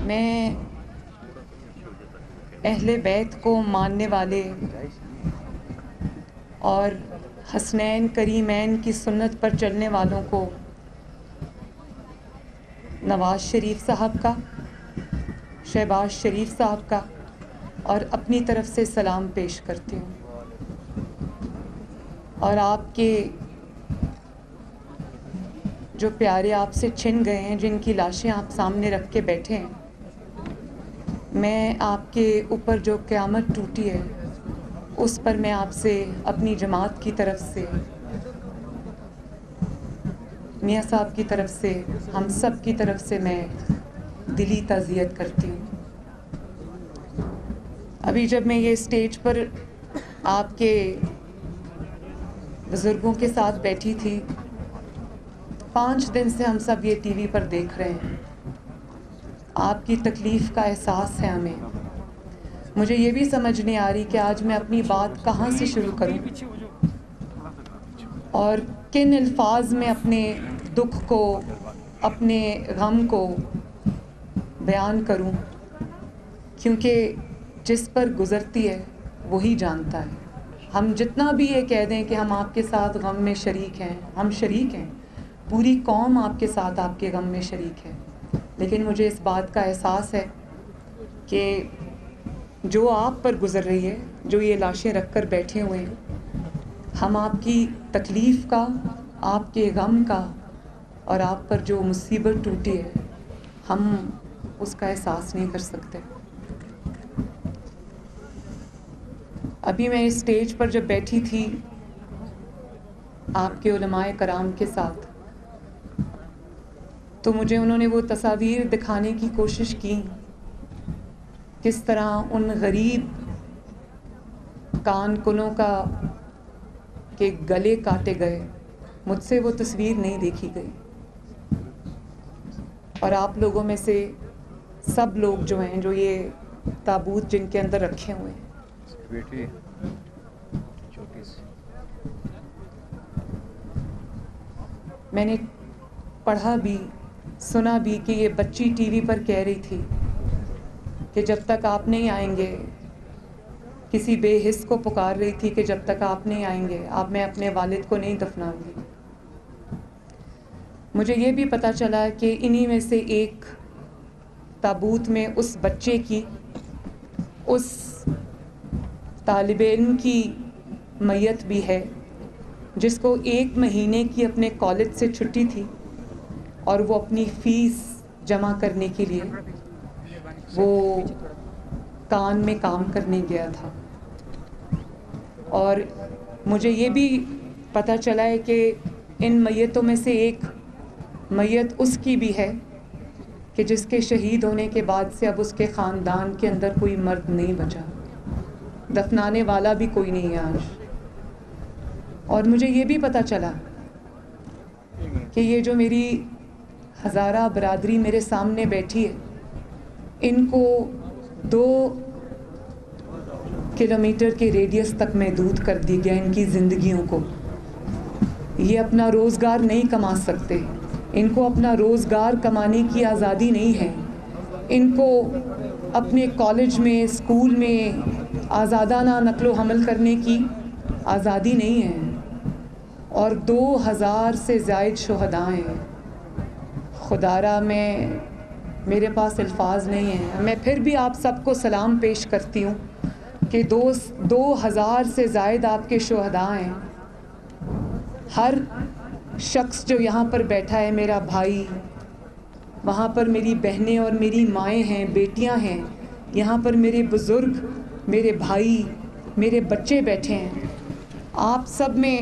میں اہل بیت کو ماننے والے اور حسنین کریمین کی سنت پر چلنے والوں کو نواز شریف صاحب کا، شہباز شریف صاحب کا اور اپنی طرف سے سلام پیش کرتی ہوں، اور آپ کے جو پیارے آپ سے چھن گئے ہیں، جن کی لاشیں آپ سامنے رکھ کے بیٹھے ہیں، میں آپ کے اوپر جو قیامت ٹوٹی ہے اس پر میں آپ سے اپنی جماعت کی طرف سے، میاں صاحب کی طرف سے، ہم سب کی طرف سے میں دلی تعزیت کرتی ہوں۔ ابھی جب میں یہ اسٹیج پر آپ کے بزرگوں کے ساتھ بیٹھی تھی، 5 دن سے ہم سب یہ ٹی وی پر دیکھ رہے ہیں، آپ کی تکلیف کا احساس ہے ہمیں۔ مجھے یہ بھی سمجھ نہیں آ رہی کہ آج میں اپنی بات کہاں سے شروع کروں اور کن الفاظ میں اپنے دکھ کو، اپنے غم کو بیان کروں، کیونکہ جس پر گزرتی ہے وہی جانتا ہے۔ ہم جتنا بھی یہ کہہ دیں کہ ہم آپ کے ساتھ غم میں شریک ہیں، ہم شریک ہیں، پوری قوم آپ کے ساتھ آپ کے غم میں شریک ہے، لیکن مجھے اس بات کا احساس ہے کہ جو آپ پر گزر رہی ہے، جو یہ لاشیں رکھ کر بیٹھے ہوئے ہیں، ہم آپ کی تکلیف کا، آپ کے غم کا اور آپ پر جو مصیبت ٹوٹی ہے، ہم اس کا احساس نہیں کر سکتے۔ ابھی میں اس اسٹیج پر جب بیٹھی تھی آپ کے علماء کرام کے ساتھ، تو مجھے انہوں نے وہ تصاویر دکھانے کی کوشش کی، کس طرح ان غریب کان کنوں کا کے گلے کاٹے گئے۔ مجھ سے وہ تصویر نہیں دیکھی گئی، اور آپ لوگوں میں سے سب لوگ جو ہیں، جو یہ تابوت جن کے اندر رکھے ہوئے ہیں، میں نے پڑھا بھی، سنا بھی کہ یہ بچی ٹی وی پر کہہ رہی تھی کہ جب تک آپ نہیں آئیں گے، کسی بے حس کو پکار رہی تھی کہ جب تک آپ نہیں آئیں گے میں اپنے والد کو نہیں دفناؤں گی۔ مجھے یہ بھی پتہ چلا کہ انہی میں سے ایک تابوت میں اس بچے کی، اس طالب علم کی میت بھی ہے، جس کو 1 مہینے کی اپنے کالج سے چھٹی تھی اور وہ اپنی فیس جمع کرنے کے لیے وہ کان میں کام کرنے گیا تھا۔ اور مجھے یہ بھی پتہ چلا ہے کہ ان میتوں میں سے ایک میت اس کی بھی ہے کہ جس کے شہید ہونے کے بعد سے اب اس کے خاندان کے اندر کوئی مرد نہیں بچا، دفنانے والا بھی کوئی نہیں ہے آج۔ اور مجھے یہ بھی پتہ چلا کہ یہ جو میری ہزارہ برادری میرے سامنے بیٹھی ہے، ان کو 2 کلومیٹر کے ریڈیس تک محدود کر دی گیا ان کی زندگیوں کو۔ یہ اپنا روزگار نہیں کما سکتے، ان کو اپنا روزگار کمانے کی آزادی نہیں ہے، ان کو اپنے کالج میں، اسکول میں آزادانہ نقل و حمل کرنے کی آزادی نہیں ہے، اور 2000 سے زائد شہداء ہیں۔ خدارا میرے پاس الفاظ نہیں ہیں۔ میں پھر بھی آپ سب کو سلام پیش کرتی ہوں کہ 2000 سے زائد آپ کے شہداء ہیں۔ ہر شخص جو یہاں پر بیٹھا ہے میرا بھائی، وہاں پر میری بہنیں اور میری مائیں ہیں، بیٹیاں ہیں، یہاں پر میرے بزرگ، میرے بھائی، میرے بچے بیٹھے ہیں۔ آپ سب میں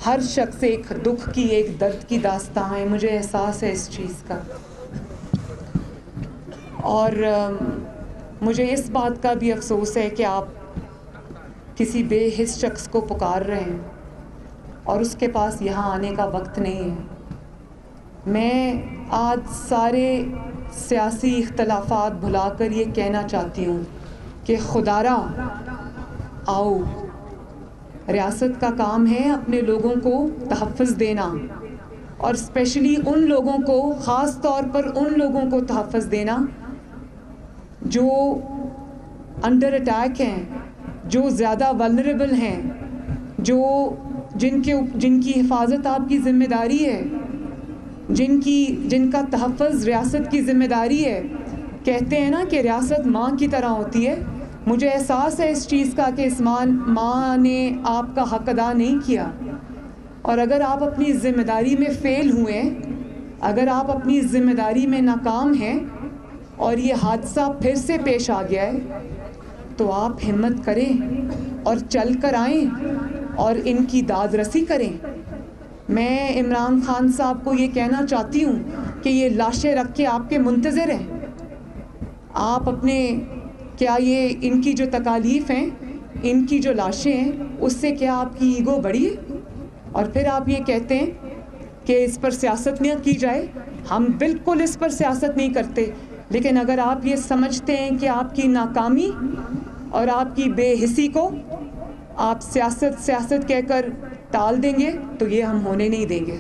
ہر شخص ایک دکھ کی، ایک درد کی داستان ہے، مجھے احساس ہے اس چیز کا۔ اور مجھے اس بات کا بھی افسوس ہے کہ آپ کسی بے حس شخص کو پکار رہے ہیں اور اس کے پاس یہاں آنے کا وقت نہیں ہے۔ میں آج سارے سیاسی اختلافات بھلا کر یہ کہنا چاہتی ہوں کہ خدارا آؤ، ریاست کا کام ہے اپنے لوگوں کو تحفظ دینا، اور اسپیشلی ان لوگوں کو, خاص طور پر ان لوگوں کو تحفظ دینا جو انڈر اٹیک ہیں, جو زیادہ ولنریبل ہیں, جن کی حفاظت آپ کی ذمہ داری ہے, جن کا تحفظ ریاست کی ذمہ داری ہے. کہتے ہیں نا کہ ریاست ماں کی طرح ہوتی ہے. مجھے احساس ہے اس چیز کا کہ اس ماں نے آپ کا حق ادا نہیں کیا, اور اگر آپ اپنی ذمہ داری میں فیل ہوئے, اگر آپ اپنی ذمہ داری میں ناکام ہیں اور یہ حادثہ پھر سے پیش آ گیا ہے, تو آپ ہمت کریں اور چل کر آئیں اور ان کی داد رسی کریں. میں عمران خان صاحب کو یہ کہنا چاہتی ہوں کہ یہ لاشیں رکھ کے آپ کے منتظر ہیں. آپ کیا یہ ان کی جو تکالیف ہیں, ان کی جو لاشیں ہیں, اس سے کیا آپ کی ایگو بڑھی ہے؟ اور پھر آپ یہ کہتے ہیں کہ اس پر سیاست نہ کی جائے. ہم بالکل اس پر سیاست نہیں کرتے, لیکن اگر آپ یہ سمجھتے ہیں کہ آپ کی ناکامی اور آپ کی بے حسی کو آپ سیاست کہہ کر ٹال دیں گے, تو یہ ہم ہونے نہیں دیں گے.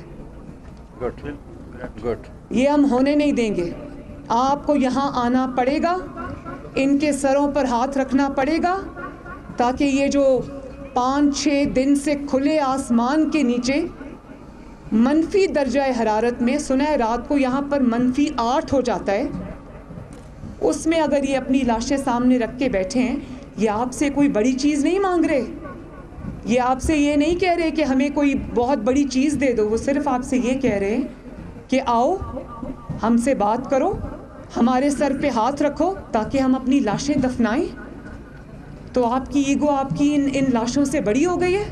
یہ ہم ہونے نہیں دیں گے. آپ کو یہاں آنا پڑے گا, ان کے سروں پر ہاتھ رکھنا پڑے گا, تاکہ یہ جو 5-6 دن سے کھلے آسمان کے نیچے منفی درجہ حرارت میں, سنا ہے رات کو یہاں پر -8 ہو جاتا ہے, اس میں اگر یہ اپنی لاشیں سامنے رکھ کے بیٹھے ہیں, یہ آپ سے کوئی بڑی چیز نہیں مانگ رہے. یہ آپ سے یہ نہیں کہہ رہے کہ ہمیں کوئی بہت بڑی چیز دے دو. وہ صرف آپ سے یہ کہہ رہے ہیں کہ آؤ ہم سے بات کرو, ہمارے سر پہ ہاتھ رکھو تاکہ ہم اپنی لاشیں دفنائیں. تو آپ کی ایگو آپ کی ان لاشوں سے بڑی ہو گئی ہے.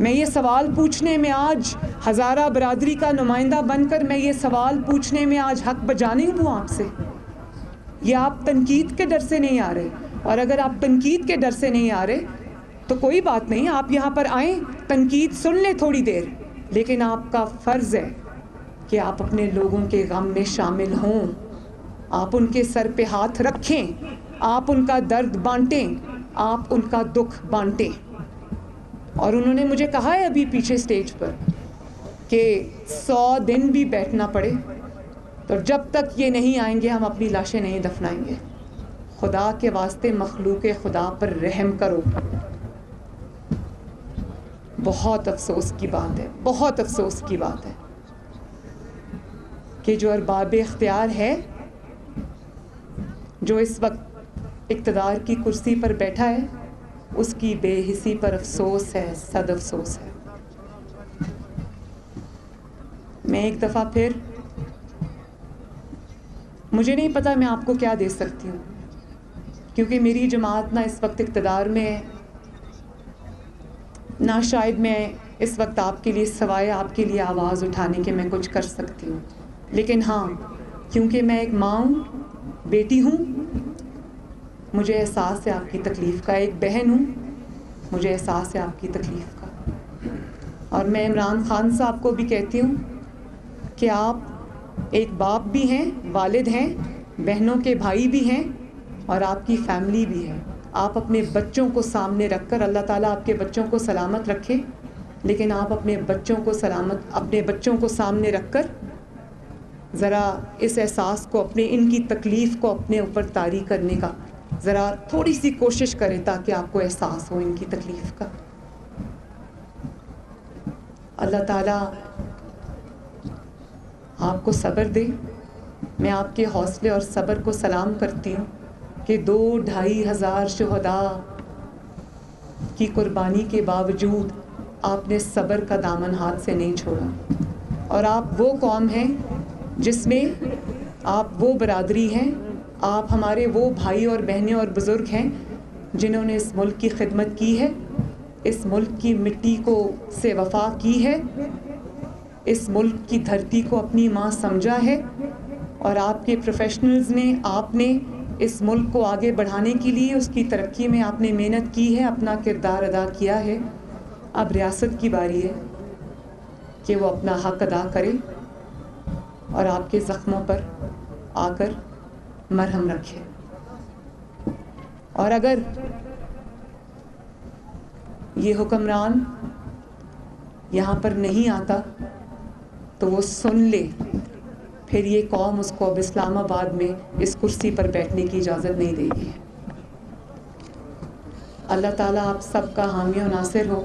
میں یہ سوال پوچھنے میں آج ہزارہ برادری کا نمائندہ بن کر میں یہ سوال پوچھنے میں آج حق بجانے ہوں آپ سے. یہ آپ تنقید کے ڈر سے نہیں آ رہے, اور اگر آپ تنقید کے ڈر سے نہیں آ رہے تو کوئی بات نہیں, آپ یہاں پر آئیں, تنقید سن لیں تھوڑی دیر, لیکن آپ کا فرض ہے کہ آپ اپنے لوگوں کے غم میں شامل ہوں, آپ ان کے سر پہ ہاتھ رکھیں, آپ ان کا درد بانٹیں, آپ ان کا دکھ بانٹیں. اور انہوں نے مجھے کہا ہے ابھی پیچھے سٹیج پر کہ 100 دن بھی بیٹھنا پڑے, تو جب تک یہ نہیں آئیں گے ہم اپنی لاشیں نہیں دفنائیں گے. خدا کے واسطے مخلوق خدا پر رحم کرو. بہت افسوس کی بات ہے, بہت افسوس کی بات ہے کہ جو ارباب اختیار ہے, جو اس وقت اقتدار کی کرسی پر بیٹھا ہے, اس کی بے حسی پر افسوس ہے, صد افسوس ہے. میں ایک دفعہ پھر, مجھے نہیں پتا میں آپ کو کیا دے سکتی ہوں, کیونکہ میری جماعت نہ اس وقت اقتدار میں ہے, نہ شاید میں اس وقت آپ کے لیے سوائے آپ کے لیے آواز اٹھانے کے میں کچھ کر سکتی ہوں. لیکن ہاں, کیونکہ میں ایک ماں ہوں, بیٹی ہوں, مجھے احساس ہے آپ کی تکلیف کا, ایک بہن ہوں, مجھے احساس ہے آپ کی تکلیف کا. اور میں عمران خان صاحب کو بھی کہتی ہوں کہ آپ ایک باپ بھی ہیں, والد ہیں, بہنوں کے بھائی بھی ہیں, اور آپ کی فیملی بھی ہے. آپ اپنے بچوں کو سامنے رکھ کر, اللہ تعالیٰ آپ کے بچوں کو سلامت رکھے, لیکن آپ اپنے بچوں کو سامنے رکھ کر ذرا اس احساس کو, ان کی تکلیف کو اپنے اوپر طاری کرنے کا ذرا تھوڑی سی کوشش کریں, تاکہ آپ کو احساس ہو ان کی تکلیف کا. اللہ تعالیٰ آپ کو صبر دے. میں آپ کے حوصلے اور صبر کو سلام کرتی ہوں کہ 2-2.5 ہزار شہداء کی قربانی کے باوجود آپ نے صبر کا دامن ہاتھ سے نہیں چھوڑا. اور آپ وہ قوم ہیں جس میں آپ وہ برادری ہیں, آپ ہمارے وہ بھائی اور بہنیں اور بزرگ ہیں جنہوں نے اس ملک کی خدمت کی ہے, اس ملک کی مٹی سے وفا کی ہے, اس ملک کی دھرتی کو اپنی ماں سمجھا ہے, اور آپ کے پروفیشنلز نے, آپ نے اس ملک کو آگے بڑھانے کے لیے, اس کی ترقی میں آپ نے محنت کی ہے, اپنا کردار ادا کیا ہے. اب ریاست کی باری ہے کہ وہ اپنا حق ادا کرے اور آپ کے زخموں پر آ کر مرہم رکھے. اور اگر یہ حکمران یہاں پر نہیں آتا تو وہ سن لے، پھر یہ قوم اس کو اب اسلام آباد میں اس کرسی پر بیٹھنے کی اجازت نہیں دے گی۔ اللہ تعالیٰ آپ سب کا حامی و ناصر ہو،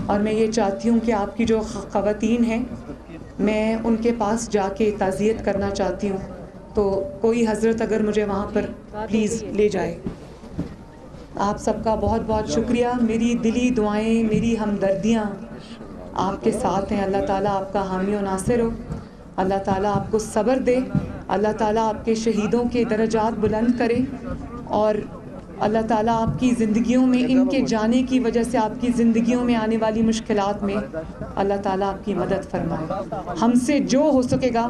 اور میں یہ چاہتی ہوں کہ آپ کی جو خواتین ہیں، میں ان کے پاس جا کے تعزیت کرنا چاہتی ہوں، تو کوئی حضرت اگر مجھے وہاں پر پلیز لے جائے۔ آپ سب کا بہت بہت شکریہ، میری دلی دعائیں، میری ہمدردیاں آپ کے ساتھ ہیں۔ اللہ تعالیٰ آپ کا حامی و ناصر ہو، اللہ تعالیٰ آپ کو صبر دے، اللہ تعالیٰ آپ کے شہیدوں کے درجات بلند کرے، اور اللہ تعالیٰ آپ کی زندگیوں میں، ان کے جانے کی وجہ سے آپ کی زندگیوں میں آنے والی مشکلات میں اللہ تعالیٰ آپ کی مدد فرمائے۔ ہم سے جو ہو سکے گا،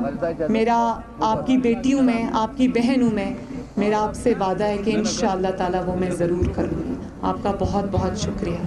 میرا آپ کی بیٹی ہوں میں، آپ کی بہن ہوں میں، میرا آپ سے وعدہ ہے کہ انشاءاللہ تعالیٰ وہ میں ضرور کروں گی۔ آپ کا بہت بہت شکریہ۔